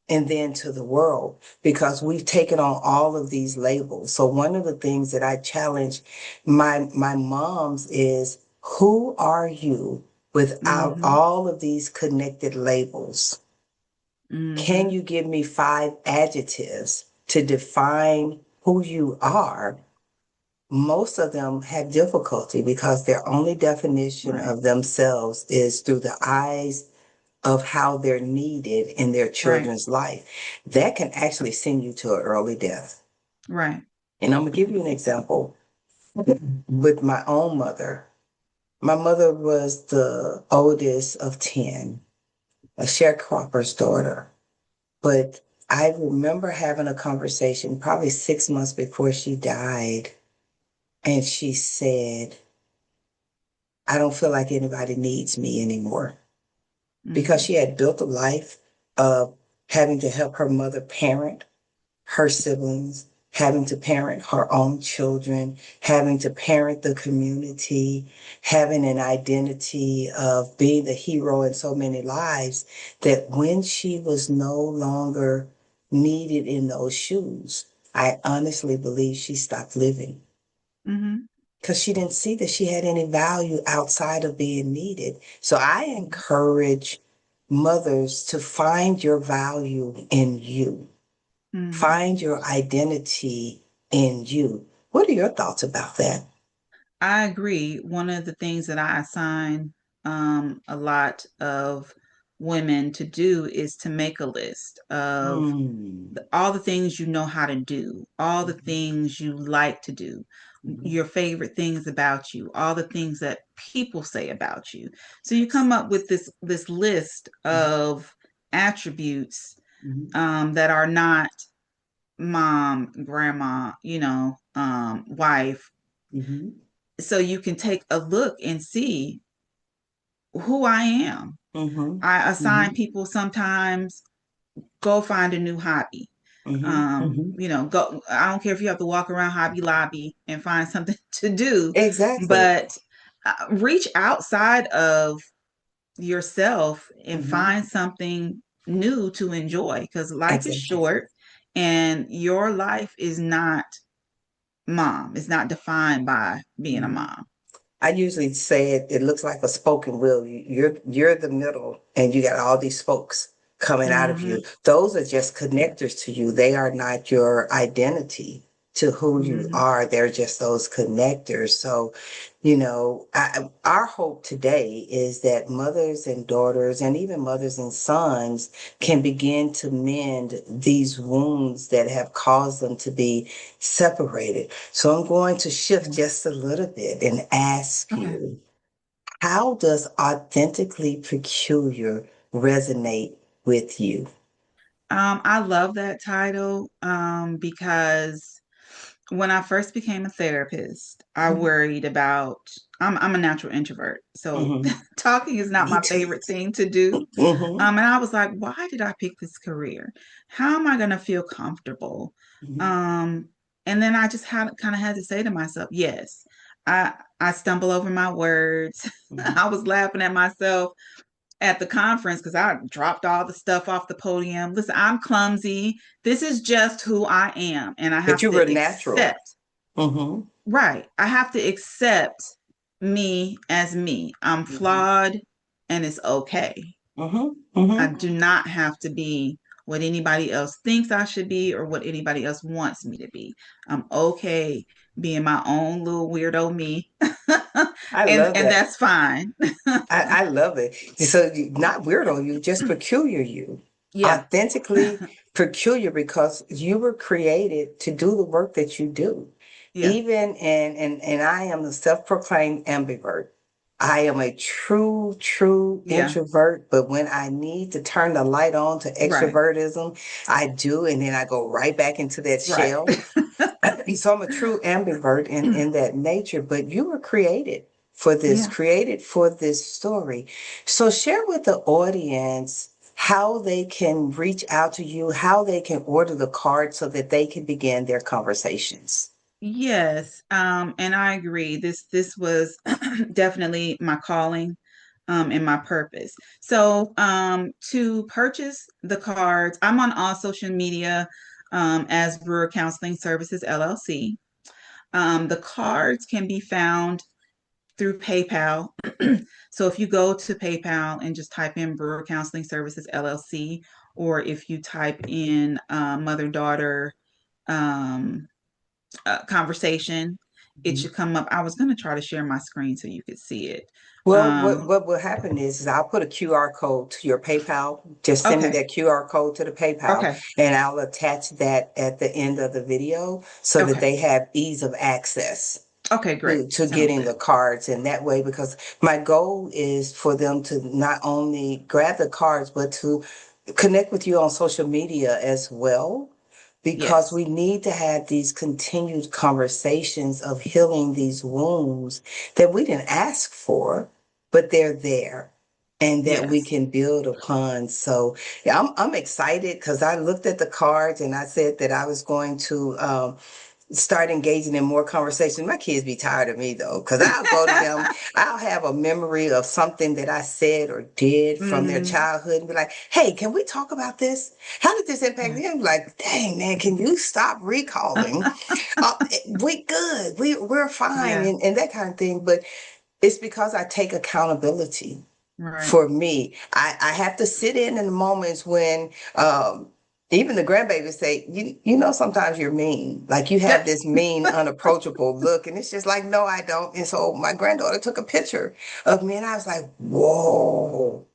Speaker 2: and then to the world? Because we've taken on all of these labels. So one of the things that I challenge my moms is, who are you without
Speaker 3: Mm-hmm.
Speaker 2: all of these connected labels? Can
Speaker 3: Mm-hmm.
Speaker 2: you give me 5 adjectives to define who you are? Most of them have difficulty because their only definition
Speaker 3: Right.
Speaker 2: of themselves is through the eyes of how they're needed in their
Speaker 3: Right.
Speaker 2: children's life. That can actually send you to an early death.
Speaker 3: Right.
Speaker 2: And I'm going to give you an example with my own mother. My mother was the oldest of 10, a sharecropper's daughter. But I remember having a conversation probably 6 months before she died. And she said, I don't feel like anybody needs me anymore. Because
Speaker 3: Mm-hmm.
Speaker 2: she had built a life of having to help her mother parent her siblings, having to parent her own children, having to parent the community, having an identity of being the hero in so many lives, that when she was no longer needed in those shoes, I honestly believe she stopped living
Speaker 3: Mm-hmm.
Speaker 2: because she didn't see that she had any value outside of being needed. So I encourage mothers to find your value in you.
Speaker 3: Mm-hmm.
Speaker 2: Find your identity in you. What are your thoughts about that?
Speaker 3: I agree. One of the things that I assign a lot of women to do is to make a list of
Speaker 2: Mm.
Speaker 3: all the things you know how to do, all the
Speaker 2: Mhm.
Speaker 3: things you like to do,
Speaker 2: Mhm.
Speaker 3: your favorite things about you, all the things that people say about you. So you
Speaker 2: Yes.
Speaker 3: come up with this list
Speaker 2: Mhm.
Speaker 3: of attributes
Speaker 2: Mhm.
Speaker 3: that are not mom, grandma, wife,
Speaker 2: Mhm.
Speaker 3: so you can take a look and see who I am.
Speaker 2: Mhm.
Speaker 3: I assign
Speaker 2: Mhm.
Speaker 3: people sometimes go find a new hobby.
Speaker 2: Mhm. Mhm.
Speaker 3: Go. I don't care if you have to walk around Hobby Lobby and find something to do,
Speaker 2: Exactly.
Speaker 3: but reach outside of yourself and
Speaker 2: Mm-hmm.
Speaker 3: find something new to enjoy, because life is
Speaker 2: Exactly.
Speaker 3: short and your life is not mom. It's not defined by being a
Speaker 2: Mm-hmm.
Speaker 3: mom.
Speaker 2: I usually say it looks like a spoken wheel. You're the middle and you got all these spokes coming out of
Speaker 3: Mm-hmm.
Speaker 2: you. Those are just connectors to you. They are not your identity to who you
Speaker 3: Mm-hmm.
Speaker 2: are. They're just those connectors. So, our hope today is that mothers and daughters and even mothers and sons can begin to mend these wounds that have caused them to be separated. So I'm going to shift just a little bit and ask
Speaker 3: Okay.
Speaker 2: you, how does authentically peculiar resonate with you?
Speaker 3: I love that title because when I first became a therapist, I worried about, I'm a natural introvert. So
Speaker 2: Mm-hmm.
Speaker 3: talking is not
Speaker 2: Me
Speaker 3: my
Speaker 2: too.
Speaker 3: favorite thing to do.
Speaker 2: Mm-hmm.
Speaker 3: And I was like, why did I pick this career? How am I going to feel comfortable?
Speaker 2: Mm-hmm.
Speaker 3: Um, and then I just had to say to myself, yes, I stumble over my words.
Speaker 2: Mm-hmm.
Speaker 3: I was laughing at myself at the conference because I dropped all the stuff off the podium. Listen, I'm clumsy. This is just who I am. And I
Speaker 2: But
Speaker 3: have
Speaker 2: you were
Speaker 3: to
Speaker 2: natural.
Speaker 3: accept,
Speaker 2: Mm-hmm.
Speaker 3: right. I have to accept me as me. I'm
Speaker 2: Mm-hmm.
Speaker 3: flawed and it's okay.
Speaker 2: Mm-hmm.
Speaker 3: I
Speaker 2: Mm-hmm.
Speaker 3: do not have to be what anybody else thinks I should be or what anybody else wants me to be. I'm okay being my own little weirdo me.
Speaker 2: I
Speaker 3: and
Speaker 2: love
Speaker 3: and
Speaker 2: that.
Speaker 3: that's fine.
Speaker 2: I love it. So not weirdo, you just peculiar you.
Speaker 3: Yeah.
Speaker 2: Authentically peculiar because you were created to do the work that you do.
Speaker 3: Yeah.
Speaker 2: Even and I am the self-proclaimed ambivert. I am a true
Speaker 3: Yeah.
Speaker 2: introvert, but when I need to turn the light on to
Speaker 3: Right.
Speaker 2: extrovertism, I do, and then I go right back into that
Speaker 3: Right.
Speaker 2: shell. So I'm a true ambivert in that nature, but you were
Speaker 3: Yeah.
Speaker 2: created for this story. So share with the audience how they can reach out to you, how they can order the card so that they can begin their conversations.
Speaker 3: Yes. And I agree. This was definitely my calling, and my purpose. So, to purchase the cards, I'm on all social media, as Brewer Counseling Services LLC. The cards can be found through PayPal. So if you go to PayPal and just type in Brewer Counseling Services LLC, or if you type in mother daughter um, conversation, it
Speaker 2: Mhm.
Speaker 3: should come up. I was going to try to share my screen so you could see it.
Speaker 2: Well,
Speaker 3: Um,
Speaker 2: what will happen is I'll put a QR code to your PayPal. Just send me
Speaker 3: okay,
Speaker 2: that QR code to the PayPal,
Speaker 3: okay,
Speaker 2: and I'll attach that at the end of the video so that
Speaker 3: okay,
Speaker 2: they have ease of access
Speaker 3: okay, great.
Speaker 2: to
Speaker 3: Sounds
Speaker 2: getting
Speaker 3: good.
Speaker 2: the cards. And that way, because my goal is for them to not only grab the cards but to connect with you on social media as well, because
Speaker 3: Yes,
Speaker 2: we need to have these continued conversations of healing these wounds that we didn't ask for, but they're there and that we
Speaker 3: yes,
Speaker 2: can build upon. So yeah, I'm excited because I looked at the cards and I said that I was going to start engaging in more conversation. My kids be tired of me though, because I'll go to them, I'll have a memory of something that I said or did from their
Speaker 3: hmm,
Speaker 2: childhood and be like, hey, can we talk about this? How did this impact
Speaker 3: yeah,
Speaker 2: them? Like, dang, man, can you stop recalling? We good, we're fine,
Speaker 3: yeah,
Speaker 2: and that kind of thing. But it's because I take accountability
Speaker 3: right.
Speaker 2: for me. I have to sit in the moments when even the grandbabies say, you know, sometimes you're mean. Like you have this mean, unapproachable look. And it's just like, no, I don't. And so my granddaughter took a picture of me and I was like, whoa,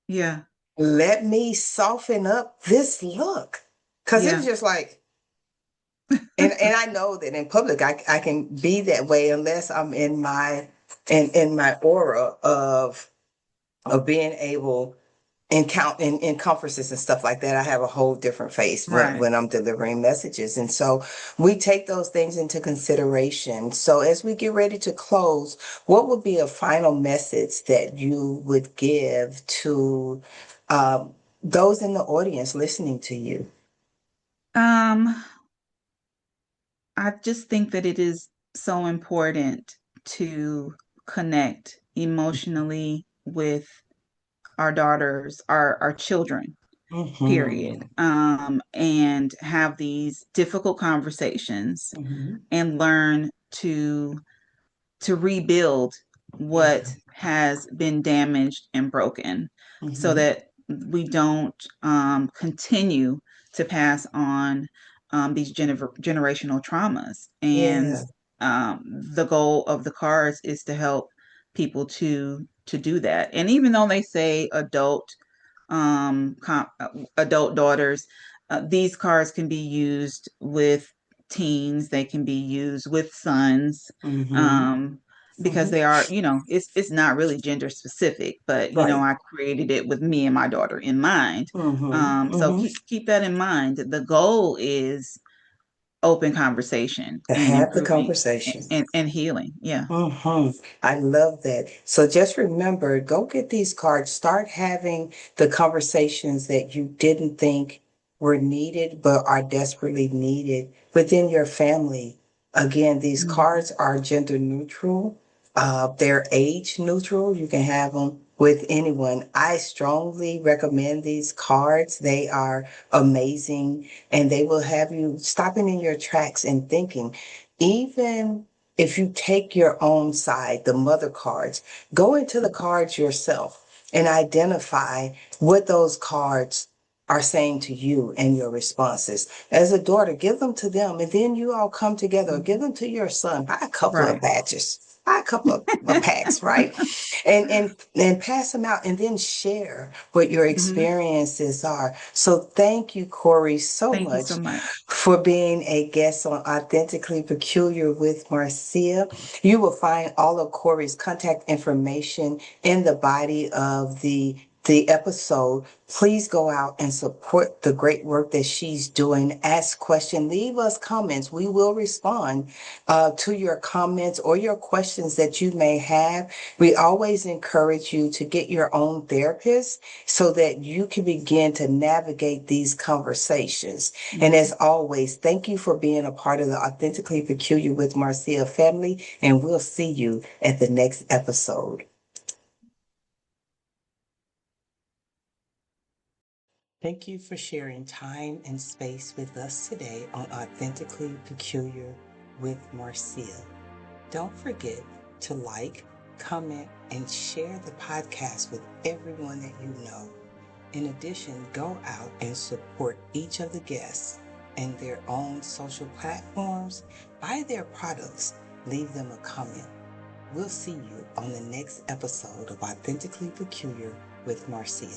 Speaker 3: Yeah,
Speaker 2: let me soften up this look. Cause it was
Speaker 3: yeah,
Speaker 2: just like, and I know that in public I can be that way unless I'm in my aura of being able in conferences and stuff like that. I have a whole different face
Speaker 3: right.
Speaker 2: when I'm delivering messages. And so we take those things into consideration. So as we get ready to close, what would be a final message that you would give to those in the audience listening to you?
Speaker 3: Um, I just think that it is so important to connect emotionally with our daughters, our children, period,
Speaker 2: Mm-hmm.
Speaker 3: and have these difficult conversations
Speaker 2: Mm-hmm.
Speaker 3: and learn to rebuild
Speaker 2: Yeah.
Speaker 3: what has been damaged and broken so
Speaker 2: Mm-hmm.
Speaker 3: that we don't continue to pass on these generational traumas. And
Speaker 2: Yeah.
Speaker 3: the goal of the cards is to help people to do that. And even though they say adult daughters, these cards can be used with teens. They can be used with sons,
Speaker 2: Mm-hmm.
Speaker 3: um, because
Speaker 2: Mm-hmm.
Speaker 3: they are, it's not really gender specific, but
Speaker 2: Right.
Speaker 3: I created it with me and my daughter in mind.
Speaker 2: Mm-hmm.
Speaker 3: So
Speaker 2: Mm-hmm.
Speaker 3: keep that in mind. The goal is open conversation
Speaker 2: To
Speaker 3: and
Speaker 2: have the
Speaker 3: improving
Speaker 2: conversation.
Speaker 3: and healing. Yeah.
Speaker 2: Hmm. I love that. So just remember, go get these cards. Start having the conversations that you didn't think were needed, but are desperately needed within your family. Again, these
Speaker 3: Mhm.
Speaker 2: cards are gender neutral. They're age neutral. You can have them with anyone. I strongly recommend these cards. They are amazing and they will have you stopping in your tracks and thinking, even if you take your own side, the mother cards, go into the cards yourself and identify what those cards are saying to you and your responses. As a daughter, give them to them and then you all come together. Give
Speaker 3: Mhm.
Speaker 2: them to your son. Buy a couple of
Speaker 3: Right.
Speaker 2: batches. Buy a couple of packs, right? And pass them out and then share what your
Speaker 3: Mhm.
Speaker 2: experiences are. So thank you, Corey, so
Speaker 3: Thank you so
Speaker 2: much
Speaker 3: much.
Speaker 2: for being a guest on Authentically Peculiar with Marcia. You will find all of Corey's contact information in the body of the episode. Please go out and support the great work that she's doing. Ask questions, leave us comments. We will respond to your comments or your questions that you may have. We always encourage you to get your own therapist so that you can begin to navigate these conversations. And as
Speaker 3: Mhm.
Speaker 2: always, thank you for being a part of the Authentically Peculiar with Marcia family, and we'll see you at the next episode. Thank you for sharing time and space with us today on Authentically Peculiar with Marcia. Don't forget to like, comment, and share the podcast with everyone that you know. In addition, go out and support each of the guests and their own social platforms. Buy their products, leave them a comment. We'll see you on the next episode of Authentically Peculiar with Marcia.